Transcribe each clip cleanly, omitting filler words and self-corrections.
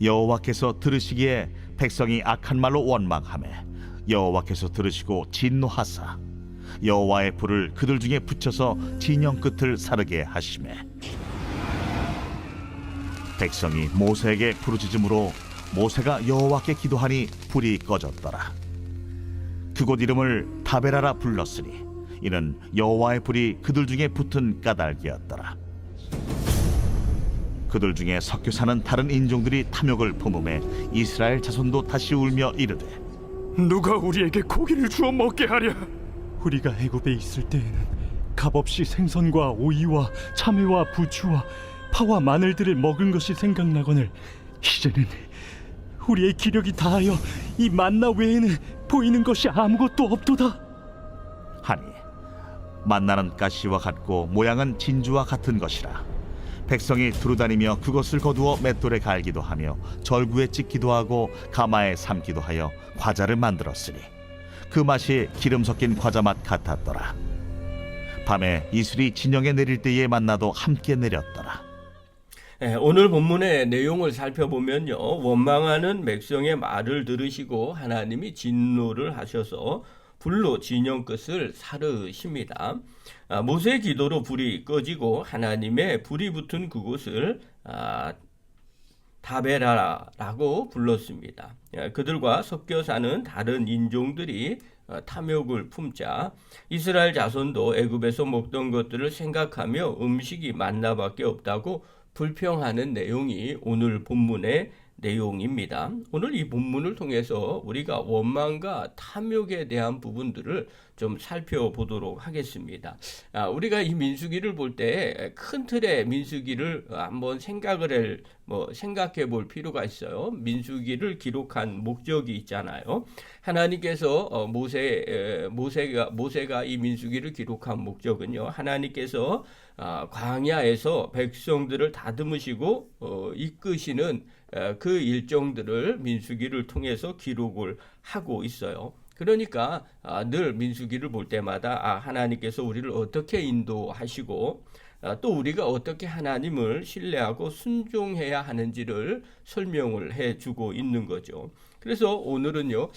여호와께서 들으시기에 백성이 악한 말로 원망하매 여호와께서 들으시고 진노하사 여호와의 불을 그들 중에 붙여서 진영 끝을 사르게 하시매 백성이 모세에게 부르짖음으로 모세가 여호와께 기도하니 불이 꺼졌더라. 그곳 이름을 다베라라 불렀으니 이는 여호와의 불이 그들 중에 붙은 까닭이었더라. 그들 중에 섞여 사는 다른 인종들이 탐욕을 품음에 이스라엘 자손도 다시 울며 이르되 누가 우리에게 고기를 주어 먹게 하랴? 우리가 애굽에 있을 때에는 값없이 생선과 오이와 참외와 부추와 파와 마늘들을 먹은 것이 생각나거늘 이제는 우리의 기력이 다하여 이 만나 외에는 보이는 것이 아무것도 없도다. 하니 만나는 가시와 같고 모양은 진주와 같은 것이라. 백성이 두루다니며 그것을 거두어 맷돌에 갈기도 하며 절구에 찍기도 하고 가마에 삶기도 하여 과자를 만들었으니 그 맛이 기름 섞인 과자 맛 같았더라. 밤에 이슬이 진영에 내릴 때에 만나도 함께 내렸더라. 오늘 본문의 내용을 살펴보면요, 원망하는 백성의 말을 들으시고 하나님이 진노를 하셔서 불로 진영 끝을 사르십니다. 모세의 기도로 불이 꺼지고 하나님의 불이 붙은 그곳을 다베라라고 불렀습니다. 그들과 섞여 사는 다른 인종들이 탐욕을 품자 이스라엘 자손도 애굽에서 먹던 것들을 생각하며 음식이 만나밖에 없다고 불평하는 내용이 오늘 본문의 내용입니다. 오늘 이 본문을 통해서 우리가 원망과 탐욕에 대한 부분들을 좀 살펴보도록 하겠습니다. 우리가 이 민수기를 볼 때 큰 틀의 민수기를 한번 생각해 볼 필요가 있어요. 민수기를 기록한 목적이 있잖아요. 하나님께서 모세가 이 민수기를 기록한 목적은요, 하나님께서 광야에서 백성들을 다듬으시고 이끄시는 그 일정들을 민수기를 통해서 기록을 하고 있어요. 그러니까 늘 민수기를 볼 때마다 하나님께서 우리를 어떻게 인도하시고 또 우리가 어떻게 하나님을 신뢰하고 순종해야 하는지를 설명을 해주고 있는 거죠. 그래서 오늘은요,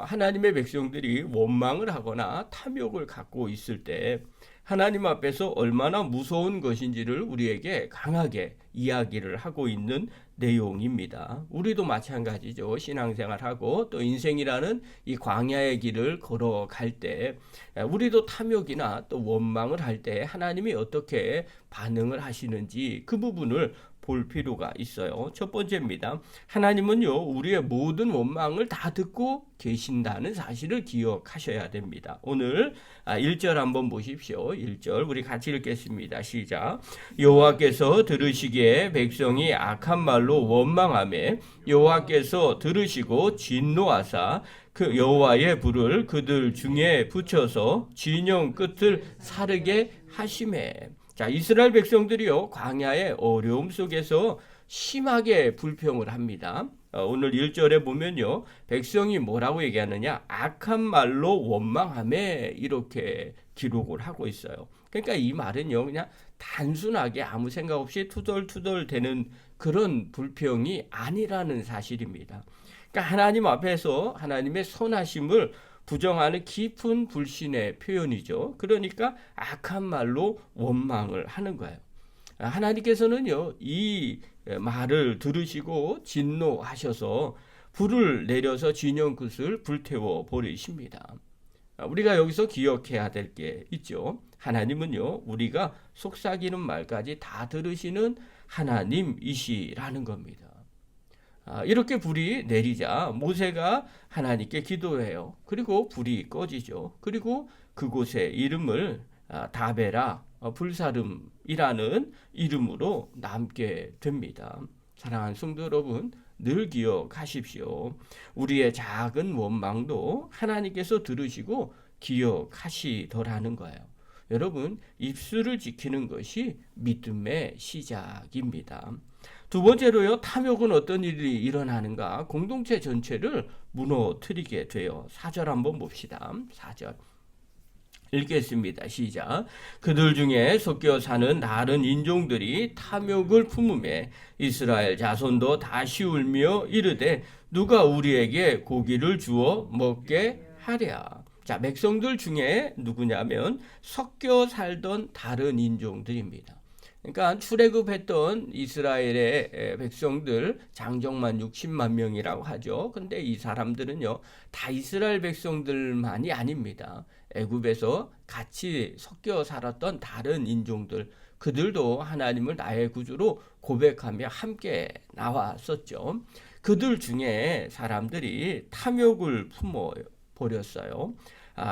하나님의 백성들이 원망을 하거나 탐욕을 갖고 있을 때 하나님 앞에서 얼마나 무서운 것인지를 우리에게 강하게 이야기를 하고 있는 내용입니다. 우리도 마찬가지죠. 신앙생활하고 또 인생이라는 이 광야의 길을 걸어갈 때 우리도 탐욕이나 또 원망을 할 때 하나님이 어떻게 반응을 하시는지 그 부분을 볼 필요가 있어요. 첫 번째입니다. 하나님은요, 우리의 모든 원망을 다 듣고 계신다는 사실을 기억하셔야 됩니다. 오늘 1절 한번 보십시오. 1절 우리 같이 읽겠습니다. 시작. 여호와께서 들으시기에 백성이 악한 말로 원망하며 여호와께서 들으시고 진노하사 그 여호와의 불을 그들 중에 붙여서 진영 끝을 사르게 하시매. 자, 이스라엘 백성들이요, 광야의 어려움 속에서 심하게 불평을 합니다. 오늘 1절에 보면요, 백성이 뭐라고 얘기하느냐, 악한 말로 원망하며 이렇게 기록을 하고 있어요. 그러니까 이 말은요, 그냥 단순하게 아무 생각 없이 투덜투덜 되는 그런 불평이 아니라는 사실입니다. 그러니까 하나님 앞에서 하나님의 선하심을 부정하는 깊은 불신의 표현이죠. 그러니까 악한 말로 원망을 하는 거예요. 하나님께서는요, 이 말을 들으시고 진노하셔서 불을 내려서 진영 끝을 불태워 버리십니다. 우리가 여기서 기억해야 될 게 있죠. 하나님은요, 우리가 속삭이는 말까지 다 들으시는 하나님이시라는 겁니다. 이렇게 불이 내리자 모세가 하나님께 기도해요. 그리고 불이 꺼지죠. 그리고 그곳의 이름을 다베라, 불사름이라는 이름으로 남게 됩니다. 사랑하는 성도 여러분, 늘 기억하십시오. 우리의 작은 원망도 하나님께서 들으시고 기억하시더라는 거예요. 여러분, 입술을 지키는 것이 믿음의 시작입니다. 두 번째로요, 탐욕은 어떤 일이 일어나는가? 공동체 전체를 무너뜨리게 돼요. 4절 한번 봅시다. 4절. 읽겠습니다. 시작. 그들 중에 섞여 사는 다른 인종들이 탐욕을 품음에 이스라엘 자손도 다시 울며 이르되 누가 우리에게 고기를 주어 먹게 하랴. 자, 백성들 중에 누구냐면 섞여 살던 다른 인종들입니다. 그러니까 출애굽했던 이스라엘의 백성들 장정만 60만 명이라고 하죠. 근데 이 사람들은요, 다 이스라엘 백성들만이 아닙니다. 애굽에서 같이 섞여 살았던 다른 인종들, 그들도 하나님을 나의 구주로 고백하며 함께 나왔었죠. 그들 중에 사람들이 탐욕을 품어 버렸어요.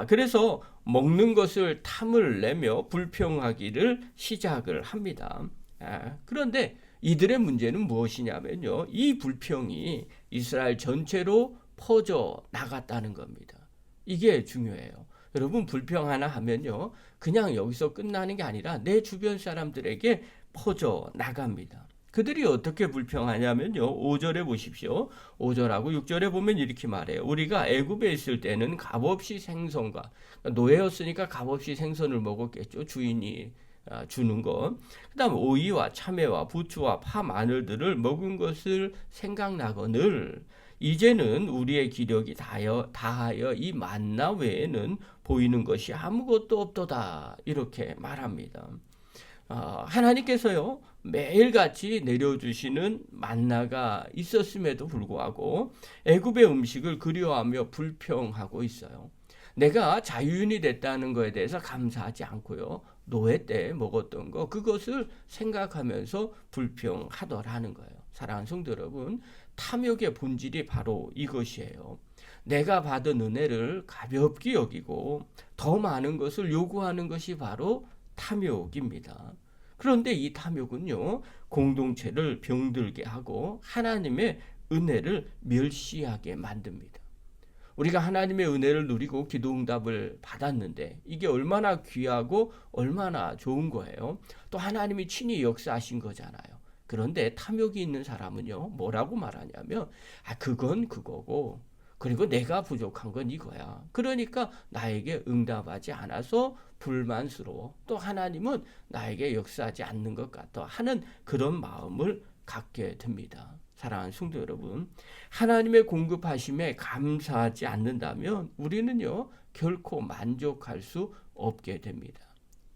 그래서 먹는 것을 탐을 내며 불평하기를 시작을 합니다. 그런데 이들의 문제는 무엇이냐면요, 이 불평이 이스라엘 전체로 퍼져 나갔다는 겁니다. 이게 중요해요. 여러분, 불평 하나 하면요, 그냥 여기서 끝나는 게 아니라 내 주변 사람들에게 퍼져 나갑니다. 그들이 어떻게 불평하냐면요, 5절에 보십시오. 5절하고 6절에 보면 이렇게 말해요. 우리가 애굽에 있을 때는 값없이 생선과, 노예였으니까 값없이 생선을 먹었겠죠, 주인이 주는 것. 그 다음 오이와 참외와 부추와 파, 마늘들을 먹은 것을 생각나거늘 이제는 우리의 기력이 다하여 이 만나 외에는 보이는 것이 아무것도 없도다, 이렇게 말합니다. 하나님께서요, 매일같이 내려주시는 만나가 있었음에도 불구하고 애굽의 음식을 그리워하며 불평하고 있어요. 내가 자유인이 됐다는 것에 대해서 감사하지 않고요, 노예 때 먹었던 거, 그것을 생각하면서 불평하더라는 거예요. 사랑하는 성도 여러분, 탐욕의 본질이 바로 이것이에요. 내가 받은 은혜를 가볍게 여기고 더 많은 것을 요구하는 것이 바로 탐욕입니다. 그런데 이 탐욕은요, 공동체를 병들게 하고 하나님의 은혜를 멸시하게 만듭니다. 우리가 하나님의 은혜를 누리고 기도응답을 받았는데 이게 얼마나 귀하고 얼마나 좋은 거예요. 또 하나님이 친히 역사하신 거잖아요. 그런데 탐욕이 있는 사람은요, 뭐라고 말하냐면 그건 그거고, 그리고 내가 부족한 건 이거야. 그러니까 나에게 응답하지 않아서 불만스러워. 또 하나님은 나에게 역사하지 않는 것 같아 하는 그런 마음을 갖게 됩니다. 사랑하는 성도 여러분, 하나님의 공급하심에 감사하지 않는다면 우리는요, 결코 만족할 수 없게 됩니다.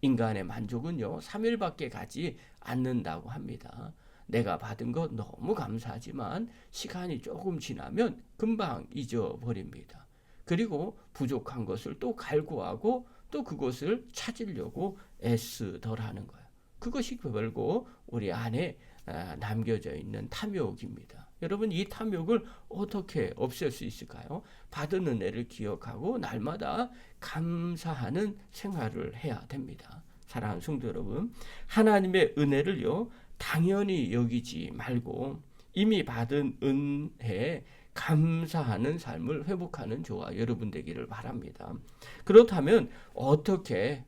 인간의 만족은요, 3일밖에 가지 않는다고 합니다. 내가 받은 것 너무 감사하지만 시간이 조금 지나면 금방 잊어버립니다. 그리고 부족한 것을 또 갈구하고 또 그것을 찾으려고 애쓰더라는 거예요. 그것이 결국 우리 안에 남겨져 있는 탐욕입니다. 여러분, 이 탐욕을 어떻게 없앨 수 있을까요? 받은 은혜를 기억하고 날마다 감사하는 생활을 해야 됩니다. 사랑하는 성도 여러분, 하나님의 은혜를요, 당연히 여기지 말고 이미 받은 은혜에 감사하는 삶을 회복하는 저와 여러분 되기를 바랍니다. 그렇다면 어떻게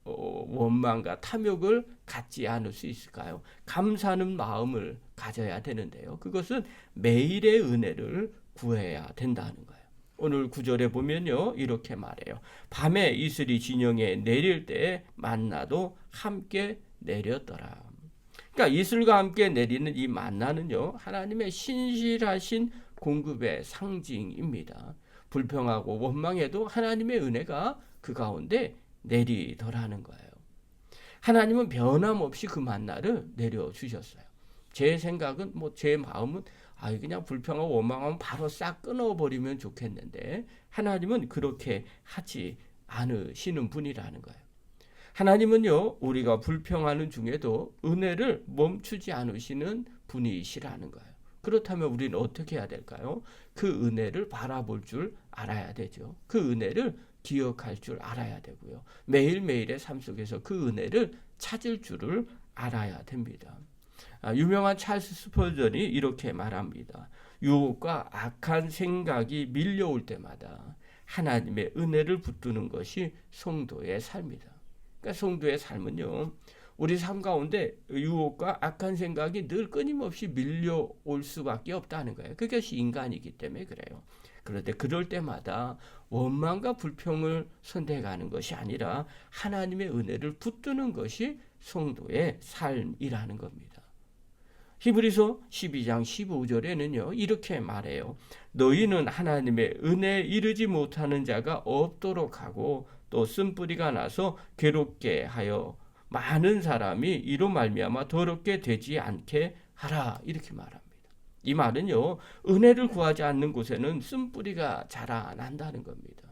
원망과 탐욕을 갖지 않을 수 있을까요? 감사하는 마음을 가져야 되는데요. 그것은 매일의 은혜를 구해야 된다는 거예요. 오늘 9절에 보면요, 이렇게 말해요. 밤에 이슬이 진영에 내릴 때 만나도 함께 내렸더라. 그러니까 이슬과 함께 내리는 이 만나는요, 하나님의 신실하신 공급의 상징입니다. 불평하고 원망해도 하나님의 은혜가 그 가운데 내리더라는 거예요. 하나님은 변함없이 그 만나를 내려주셨어요. 제 생각은, 제 마음은 그냥 불평하고 원망하면 바로 싹 끊어버리면 좋겠는데 하나님은 그렇게 하지 않으시는 분이라는 거예요. 하나님은요, 우리가 불평하는 중에도 은혜를 멈추지 않으시는 분이시라는 거예요. 그렇다면 우리는 어떻게 해야 될까요? 그 은혜를 바라볼 줄 알아야 되죠. 그 은혜를 기억할 줄 알아야 되고요. 매일매일의 삶 속에서 그 은혜를 찾을 줄을 알아야 됩니다. 유명한 찰스 스펄전이 이렇게 말합니다. 유혹과 악한 생각이 밀려올 때마다 하나님의 은혜를 붙드는 것이 성도의 삶이다. 그러니까 성도의 삶은요, 우리 삶 가운데 유혹과 악한 생각이 늘 끊임없이 밀려올 수밖에 없다는 거예요. 그것이 인간이기 때문에 그래요. 그런데 그럴 때마다 원망과 불평을 선택하는 것이 아니라 하나님의 은혜를 붙드는 것이 성도의 삶이라는 겁니다. 히브리서 12장 15절에는요 이렇게 말해요. 너희는 하나님의 은혜에 이르지 못하는 자가 없도록 하고 또 쓴뿌리가 나서 괴롭게 하여 많은 사람이 이로 말미암아 더럽게 되지 않게 하라, 이렇게 말합니다. 이 말은요 은혜를 구하지 않는 곳에는 쓴뿌리가 자라난다는 겁니다.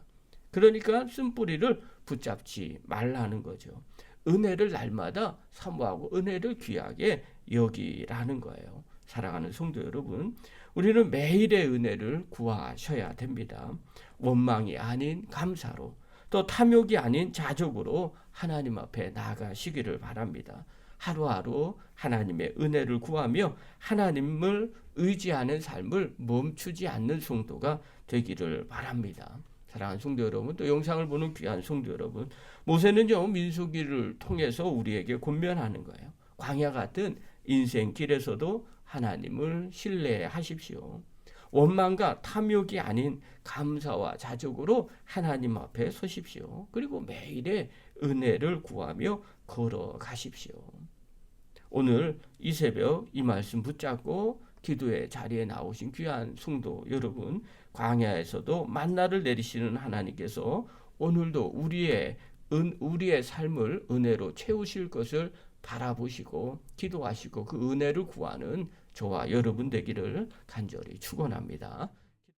그러니까 쓴뿌리를 붙잡지 말라는 거죠. 은혜를 날마다 사모하고 은혜를 귀하게 여기라는 거예요. 사랑하는 성도 여러분, 우리는 매일의 은혜를 구하셔야 됩니다. 원망이 아닌 감사로, 또 탐욕이 아닌 자족으로 하나님 앞에 나아가시기를 바랍니다. 하루하루 하나님의 은혜를 구하며 하나님을 의지하는 삶을 멈추지 않는 성도가 되기를 바랍니다. 사랑하는 성도 여러분, 또 영상을 보는 귀한 성도 여러분, 모세는요 민수기를 통해서 우리에게 권면하는 거예요. 광야 같은 인생 길에서도 하나님을 신뢰하십시오. 원망과 탐욕이 아닌 감사와 자족으로 하나님 앞에 서십시오. 그리고 매일의 은혜를 구하며 걸어가십시오. 오늘 이 새벽 이 말씀 붙잡고 기도의 자리에 나오신 귀한 성도 여러분, 광야에서도 만나를 내리시는 하나님께서 오늘도 우리의 삶을 은혜로 채우실 것을 바라보시고 기도하시고 그 은혜를 구하는 저와 여러분 되기를 간절히 축원합니다.